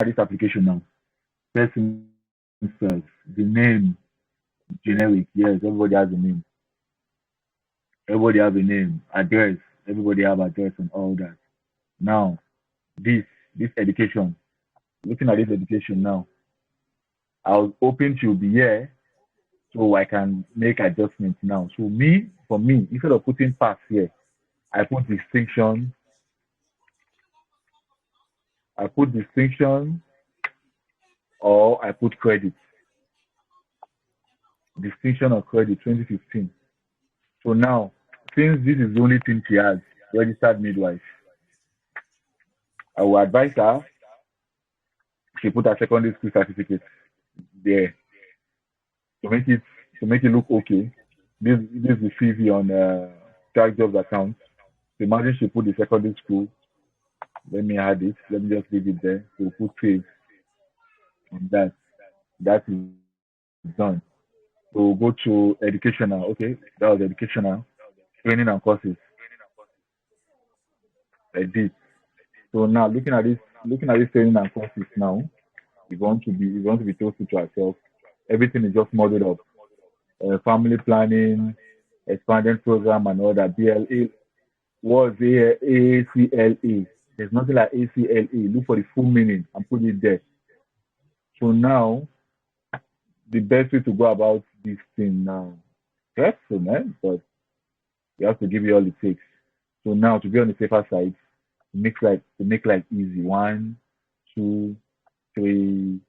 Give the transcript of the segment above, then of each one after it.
this application now. First things first, the name generic. Yes, everybody has a name. Everybody have a name, address. Everybody have address and all that. Now, this this education. Looking at this education now, I was hoping she'll be here so I can make adjustments now. So for me, instead of putting pass here, I put distinction. I put distinction or I put credit. Distinction or credit 2015. So now, since this is the only thing she has, registered midwife, I will advise her she put her secondary school certificate there to make it look okay. This is the CV on Trac jobs account. So imagine she put the secondary school. Let me add it. Let me just leave it there. So put save on that. That is done. So go to educational. Okay, that was educational. Training and courses. I did. So now looking at this training and courses now, we want to be truthful to ourselves. Everything is just modeled up. Family planning, expanded program, and all that. BLA was ACLA. There's nothing like ACLA. Look for the full meaning and put it there. So now the best way to go about this thing now. Stressful, man, but you have to give it all it takes. So now to be on the safer side, to make like easy. One, two, three.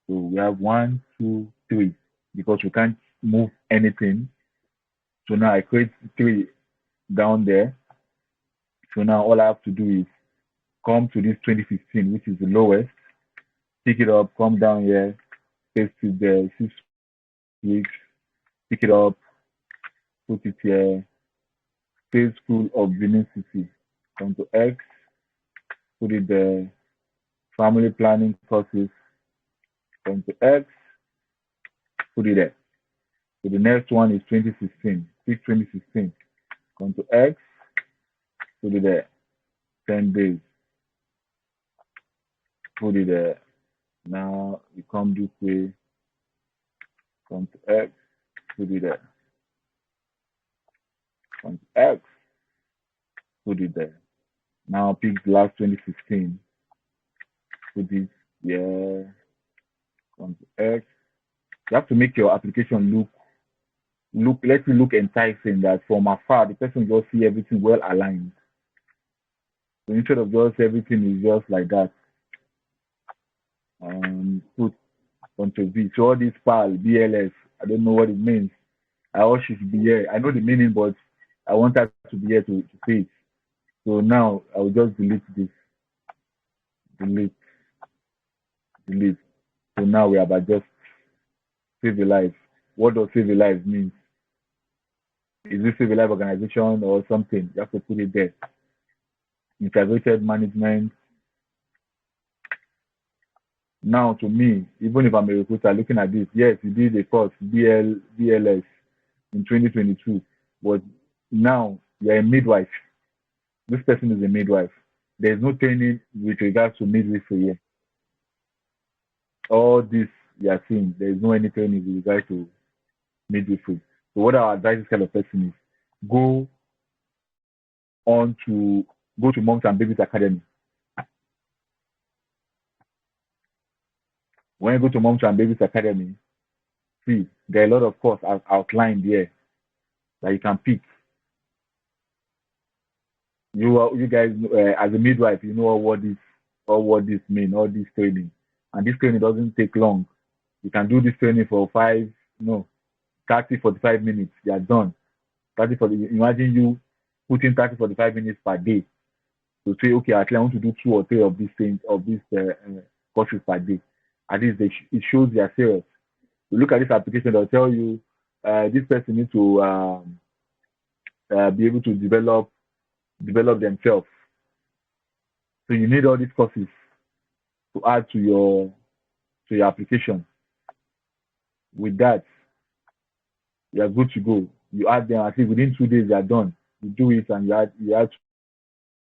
So we have one, two, three. Because we can't move anything. So now I create three down there. So now all I have to do is come to this 2015, which is the lowest, pick it up, come down here, paste it there, 6 weeks, pick it up, put it here, State School of Benin City, come to X, put it there, family planning courses, come to X, put it there. So the next one is 2016, pick 2016, come to X, put it there, 10 days, put it there. Now you come this way, come to X, put it there. Come to X, put it there. Now pick the last 2016, put it here, come to X. You have to make your application let it look enticing that from afar the person just see everything well aligned. So instead of just everything is just like that, put onto V. So all this PAL, BLS, I don't know what it means. I want she should be here. I know the meaning, but I want her to be here to say it. So now I will just delete this. Delete. Delete. So now we have just save a life. What does save a life mean? Is this save a life organization or something? You have to put it there. Integrated management. Now to me, even if I'm a recruiter looking at this, yes, you did a course, BLS in 2022, but now you're a midwife. This person is a midwife. There's no training with regards to midwifery here. All this you are seeing, there's no any training with regards to midwifery. So what I advise this kind of person is go go to Moms and Babies Academy. When you go to Moms and Babies Academy, see there are a lot of courses outlined here that you can pick. You guys as a midwife, you know what this mean, all this training, and this training doesn't take long. You can do this training for 30, 45 minutes. You are done. 30 for imagine you putting 30, 45 minutes per day to say, okay, actually I want to do 2 or 3 of these things of these courses per day. At least it shows they are serious. You look at this application, they'll tell you this person needs to be able to develop themselves. So you need all these courses to add to your application. With that, you are good to go. You add them, I think within 2 days they are done. You do it and you add to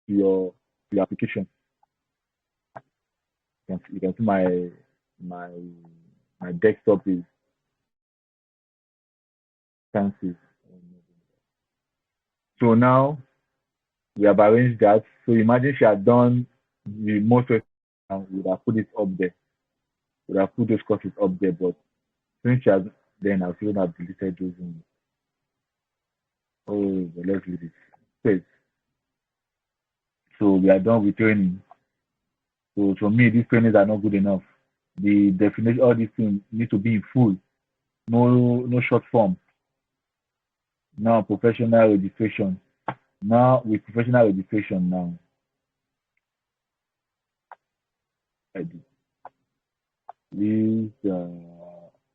your application. You can see my my desktop is fancy. So now we have arranged that. So imagine she had done the most and we would have put it up there. We would have put those courses up there, but since she has then I should have deleted those ones. Oh, but let's leave it. Wait. So we are done with training. So for me, these trainings are not good enough. The definition, all these things need to be in full, no short form. Now professional registration. Now with professional registration now, I do. This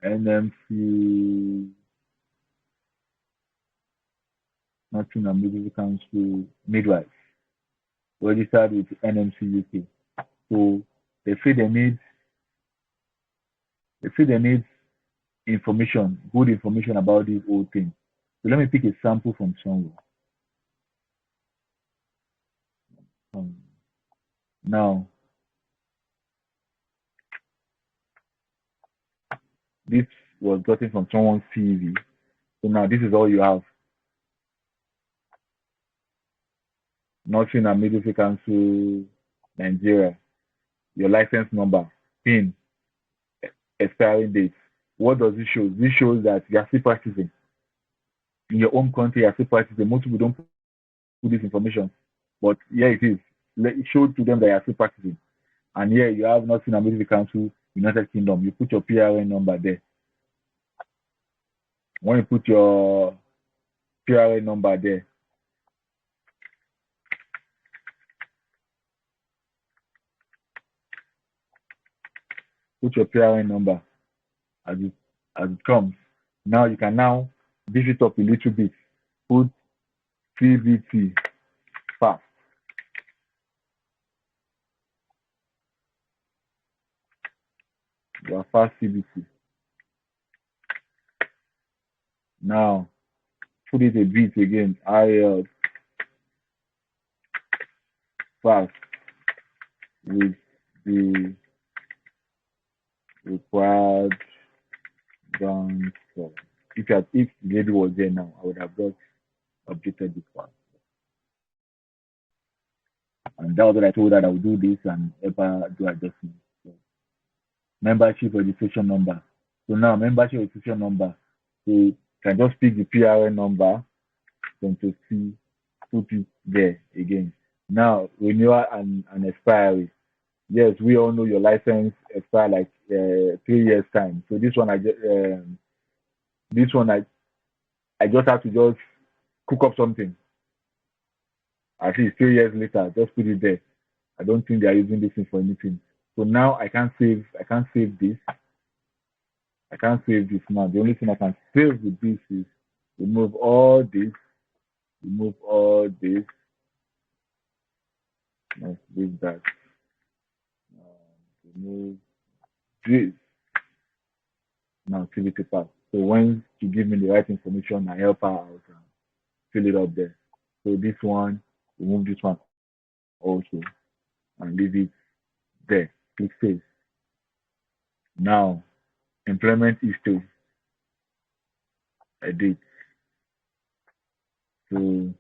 NMC, National Medical Council Midwife, registered with NMC UK. So they feel they need information, good information about this whole thing. So let me pick a sample from somewhere. Um, Now, this was gotten from someone's CV. So now this is all you have. Nothing and Midwifery Council, Nigeria, your license number, PIN, expiring date. What does this show? This shows that you are still practicing. In your home country, you are still practicing. Most people don't put this information. But here it is. Show to them that you are still practicing. And here you have nothing and Midwifery Council, United Kingdom. You put your PRN number there. When you put your PRN number there, put your PRN number as it comes. Now you can now beef it up a little bit. Put CVT fast. Your fast CVT. Now put it a bit again. IELTS fast with the required down. If the lady was there now, I would have just updated this one. And that was what I told her, that I would do this and ever do adjustments. So, membership registration number. So now membership registration number. So you can just pick the PRN number, then to see, put it there again. Now renewal and expiry. Yes, we all know your license expire like 3 years time. So this one I just have to just cook up something. At least 3 years later, just put it there. I don't think they are using this thing for anything. So now I can't save this. I can't save this now. The only thing I can save with this is remove all this, let's leave that, remove this. Now activity path. So when you give me the right information, I help her out and fill it up there. So this one, remove this one also and leave it there. Click save. Now employment history, edit. So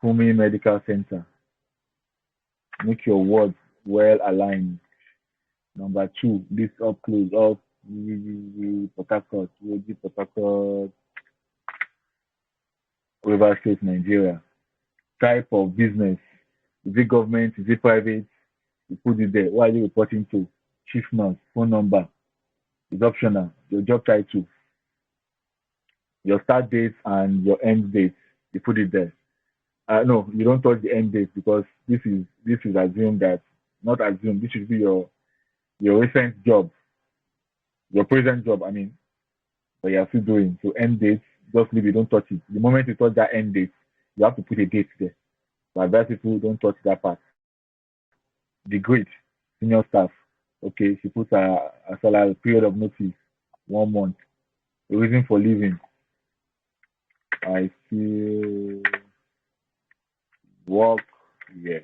Kumi Medical Center. Make your words well aligned. Number 2, list up close up Port Harcourt, Port Harcourt, River State, Nigeria. Type of business. Is it government? Is it private? You put it there. What are you reporting to? Chief nurse, phone number. It's optional. Your job title, your start date and your end date. You put it there. No, you don't touch the end date because this is assumed that, not assumed. This should be your recent job, your present job. I mean, but you're still doing. So end date, just leave it. Don't touch it. The moment you touch that end date, you have to put a date there. But advise people don't touch that part. The grade, senior staff. Okay, she puts a salary, period of notice, 1 month. The reason for leaving, I still work here.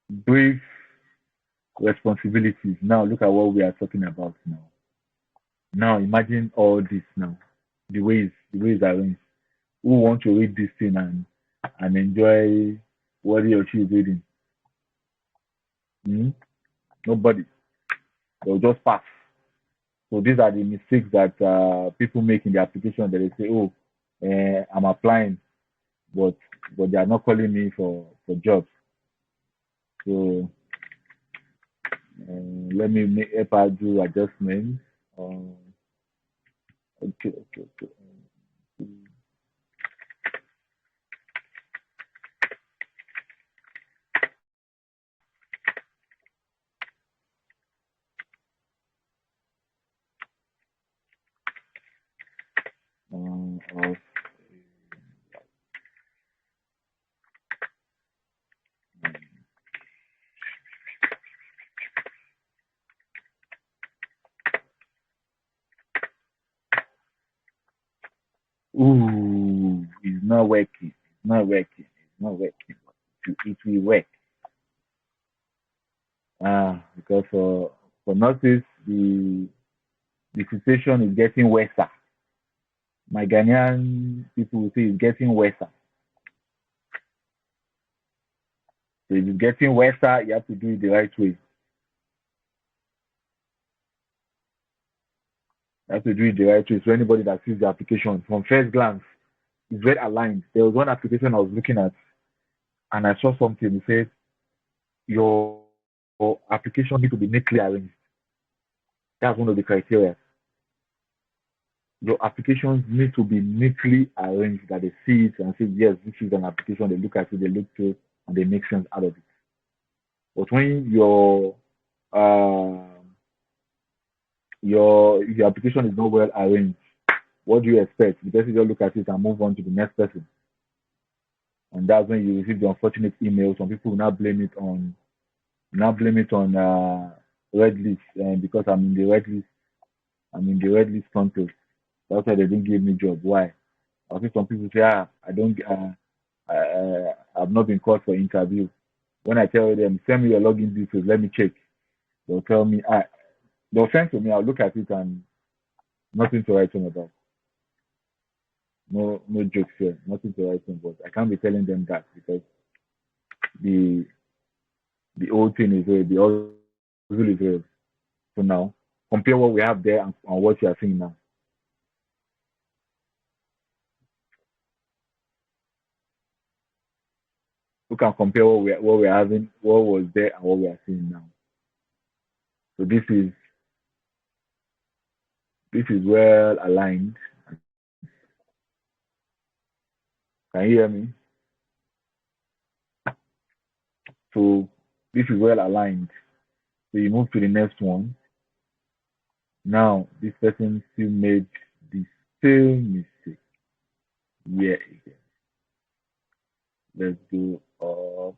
Brief responsibilities. Now look at what we are talking about now. Now imagine all this now. The way it's arranged. Who want to read this thing and enjoy what he or she is reading? Hmm? Nobody. They'll just pass. So these are the mistakes that people make in the application that they say, oh, I'm applying, but they are not calling me for jobs. So let me help her do adjustments. Um, okay, okay, okay. Of ooh, it's not working. It's not working. It's not working. It will work. Because for nurses, the situation is getting worse. My Ghanaian people will say it's getting worse. So if it's getting worse, you have to do it the right way. You have to do it the right way. So anybody that sees the application from first glance is very aligned. There was one application I was looking at, and I saw something. It said your application need to be neatly arranged. That's one of the criteria. Your applications need to be neatly arranged that they see it and say, yes, this is an application. They look at it, they look through, and they make sense out of it. But when your application is not well arranged, what do you expect? The person just look at it and move on to the next person. And that's when you receive the unfortunate email. Some people will now blame it on red list, and because I'm in the red list country. That's why they didn't give me job. Why? I think some people say, I don't, I've not been called for interview. When I tell them, send me your login details, let me check. They'll tell me, they'll send to me. I'll look at it and nothing to write home about. No, no jokes here. Nothing to write home about. I can't be telling them that because the the old thing is real. The old is real. So now, compare what we have there and what you are seeing now. We can compare what we're having, what was there, and what we are seeing now. So this is well aligned. Can you hear me? So this is well aligned. So you move to the next one. Now this person still made the same mistake. Yeah, again. Let's go up.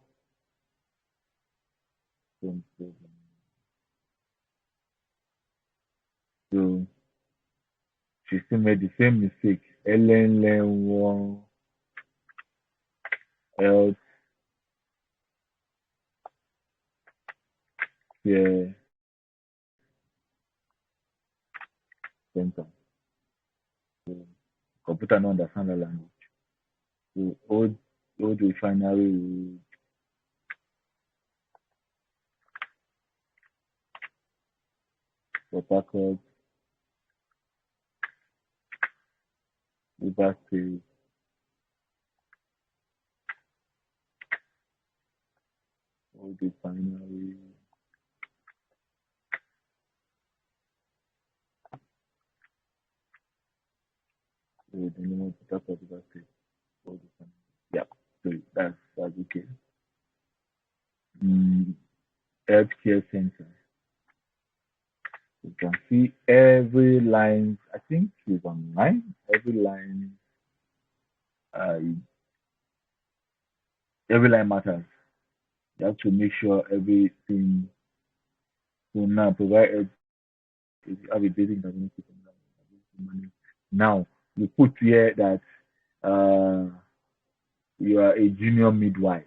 So she still made the same mistake. LN1 health care center. So computer no understand the language. So old refinery road, Port Harcourt, River State, old refinery. So the name of Port Harcourt, River State, old refinery. Yeah. So that's okay. Mm, healthcare center. You can see every line. I think it's online. Uh, every line matters. You have to make sure everything. So now provide if you have a basic diagnostic money. Now you put here that you are a junior midwife.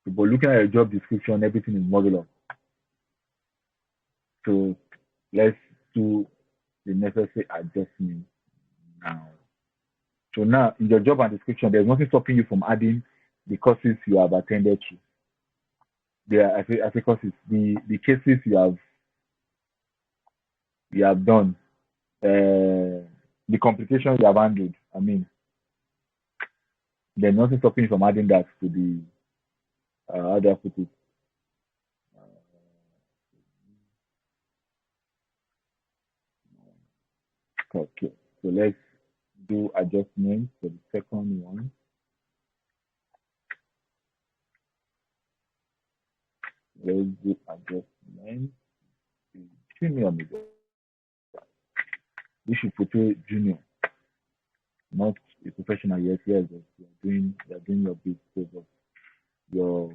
But looking at your job description, everything is modular. So let's do the necessary adjustment now. So now in your job and description, there's nothing stopping you from adding the courses you have attended to. There, I say courses, the cases you have done, the complications you have handled. I mean, there's nothing stopping you from adding that to the how do I put it? Okay, so let's do adjustments for the second one. Let's do adjustments. Junior middle. We should portray junior, not a professional yet. Yes, but you're doing your bit. So, but your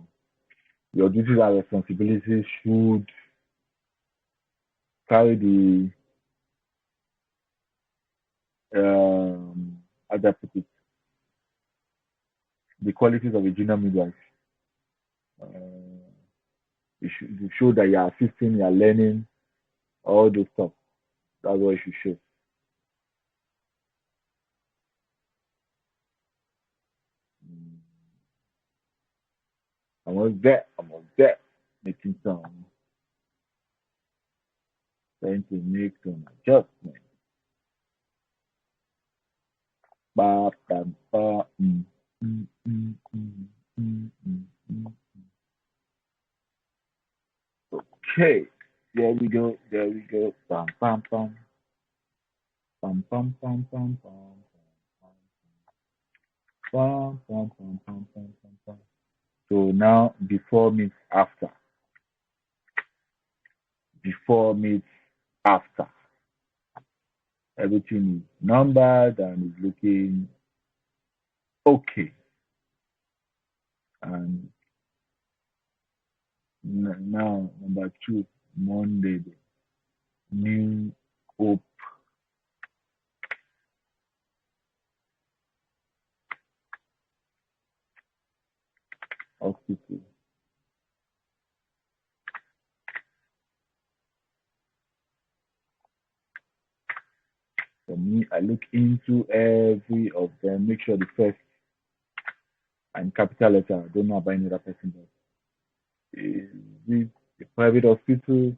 your duties and responsibilities should carry the how do I put it? The qualities of a junior midwife. Uh, you show that you're assisting, you're learning, all those stuff. That's what you should show. Mm, I was there, making trying to make some adjustments. Ba, ba, ba, mm. Okay, there we go. Bam, bam, bam, bam, bam, bam, bam, bam, bam, bam, bam, bam, bam, bam, bam. So now before meets after. Before meets after. Everything is numbered and is looking okay. And now number two, Monday, New Hope Hospital. For me, I look into every of them, make sure the first and capital letter. I don't know about any other person, but is it a private hospital?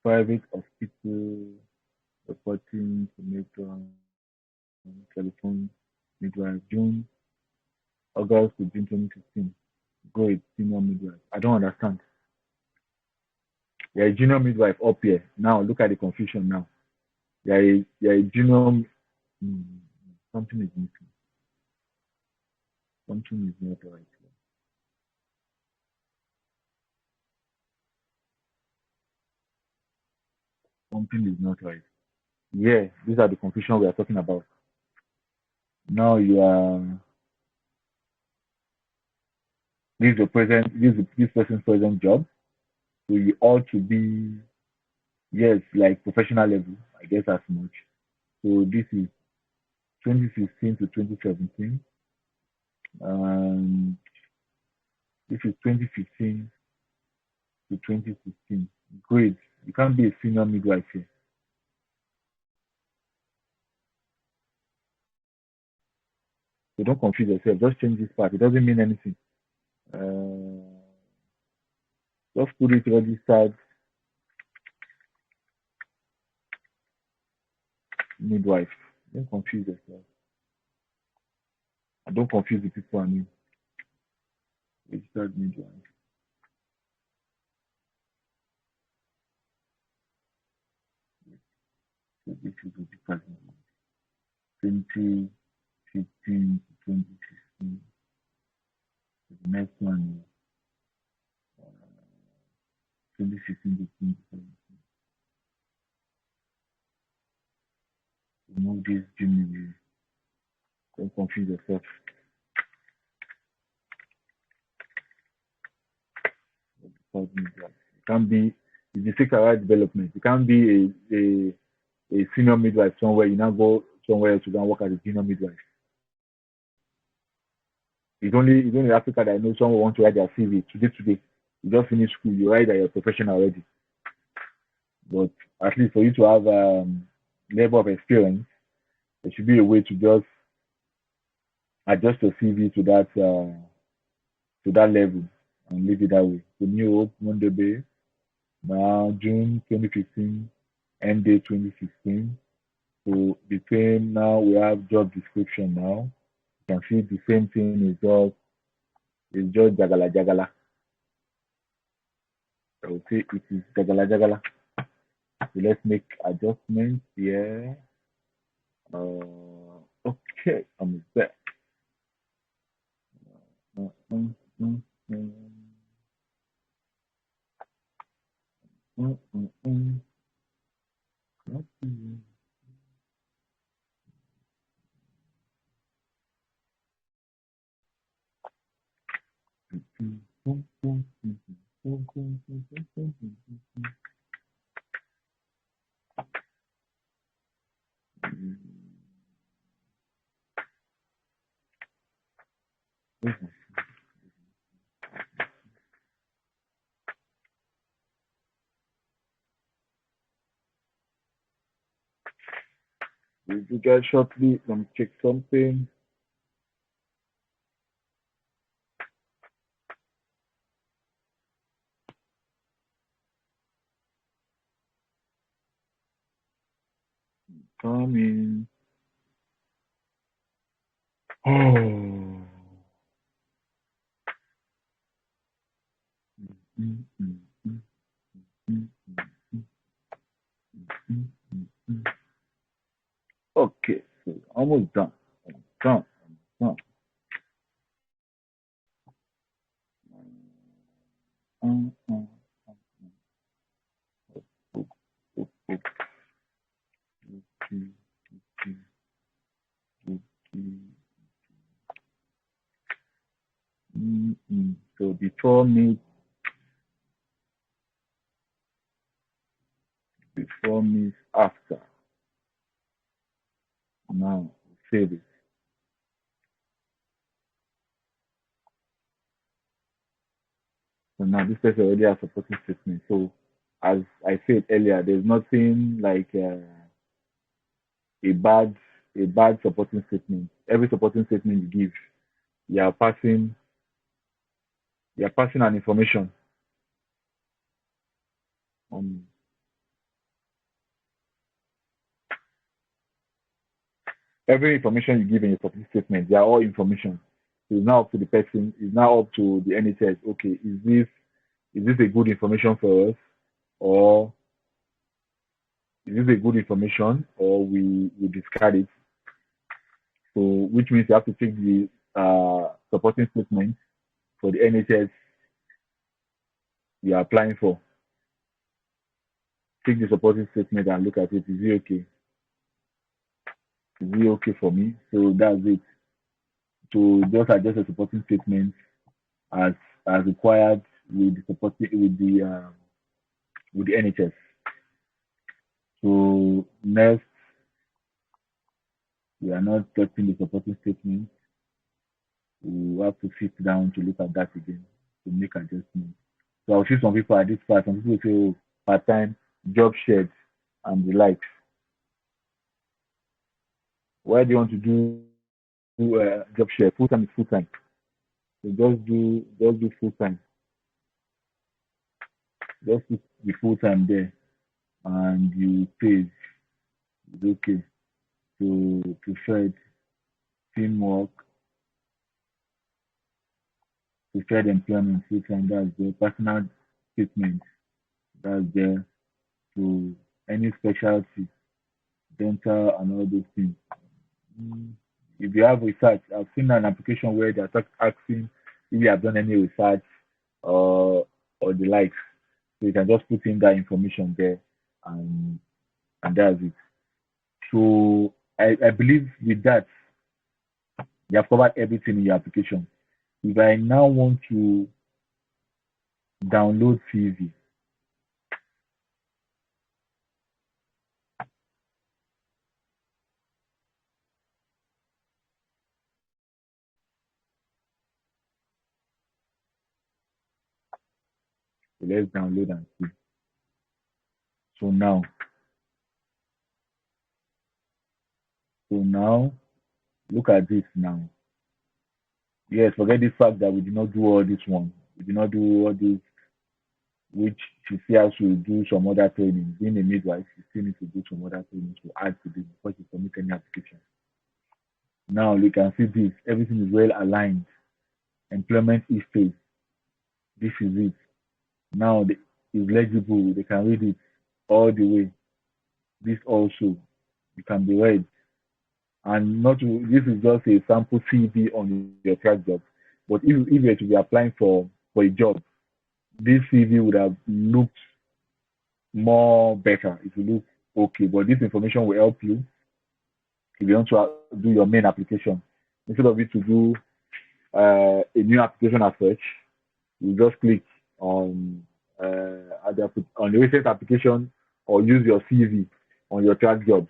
Private hospital reporting to matron, telephone midwife, June, August to June 2015. Great, senior midwife. I don't understand. You're a junior midwife up here. Now look at the confusion now. You're a junior. Hmm, something is missing. Something is not right. Something is not right. Yeah, these are the confusion we are talking about. Now you are this person's present job. So you ought to be yes, like professional level, I guess as much. So this is 2016 to 2017, and this is 2015 to 2016. Great. You can't be a senior midwife here. So don't confuse yourself. Just change this part. It doesn't mean anything. Uh, just put it registered midwife. Don't confuse yourself. And don't confuse the people I mean. Registered midwife. So this is registered midwife. 2015 to 2016. The next one is 2016 to 2017. Remove this Jimmy. Don't confuse yourself. Registered midwife. It can't be it's the career development. It can't be a a senior midwife somewhere, you now go somewhere else to go and work as a junior midwife. It's only Africa that I know someone want to write their CV today. You just finish school, you write that you're a professional already. But at least for you to have level of experience, there should be a way to just adjust your CV to that level and leave it that way. So New Hope, Monday Bay, now June 2015, end date 2016. So between now we have job description now. You can see the same thing is just jagala jagala. I would say it is jagala jagala. So let's make adjustments here. Okay, I'm there. Uh, mm, mm, mm, mm. Okay. Will you guys shortly? Let me check something. Coming. Oh. Mm, mm, mm, mm, mm, mm. Okay, so almost done. Done. Done. Um, um, oh, oh, oh, okay, okay, okay. So before means after. Now save it. So now this person already has supporting statement. So as I said earlier, there's nothing like a bad supporting statement. Every supporting statement you give, you are passing an information on every information you give in your supporting statement. They are all information. So it's now up to the person. It's now up to the NHS. Okay, is this a good information for us, or is this a good information, or we discard it? So which means you have to take the supporting statement for the NHS you are applying for. Take the supporting statement and look at it. Is it okay? Is it okay for me? So that's it. To just adjust the supporting statement as required with the with the NHS. So next, we are not touching the supporting statement. We have to sit down to look at that again to make adjustments. So I'll see some people at this part. Some people say, oh, part time, job shared, and the likes. Why do you want to do job share? Full time is full time. So just do full time. Just put the full time there, and you pay. It's okay. To preferred teamwork, preferred employment, full time. That's the personal statement. That's there. To any specialty, dental, and all those things. Mm, If you have research, I've seen an application where they're asking if you have done any research or the likes. So you can just put in that information there, and that's it. So I believe with that you have covered everything in your application. If I now want to download CV, let's download and see. So now, look at this now. Yes, forget the fact that we did not do all this one. We did not do all this, which she still has to do some other training. Being a midwife, she still needs to do some other training to add to this before she submit any application. Now you can see this. Everything is well aligned. Employment history. This is it. Now it's legible. They can read it all the way. This also, you can be read. And not to, this is just a sample CV on your track job. But if you were to be applying for a job, this CV would have looked more better. It will look okay. But this information will help you if you want to do your main application. Instead of it to do a new application as such, you just click on on the recent application or use your CV on your track jobs.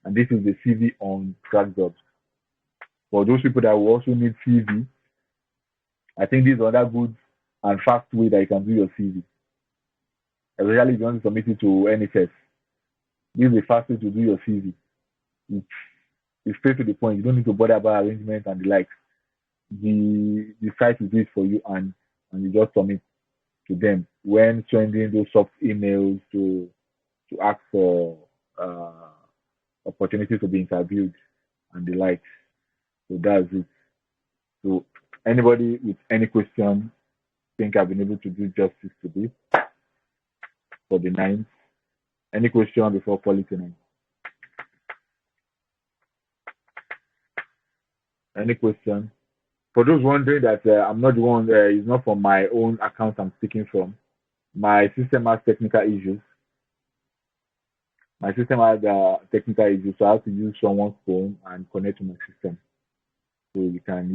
And this is the CV on track jobs. For those people that will also need CV, I think this is another good and fast way that you can do your CV. Especially if you want to submit it to NHS. This is the fast way to do your CV. It's straight to the point. You don't need to bother about arrangement and the likes. The site will do it for you, and you just submit to them when sending those soft emails to ask for opportunities to be interviewed and the likes. So that's it. So anybody with any question, think I've been able to do justice to this for the ninth. Any question before policy 9? Any question? For those wondering that I'm not the one, it's not from my own account I'm speaking from. My system has technical issues. My system has technical issues, so I have to use someone's phone and connect to my system. So you can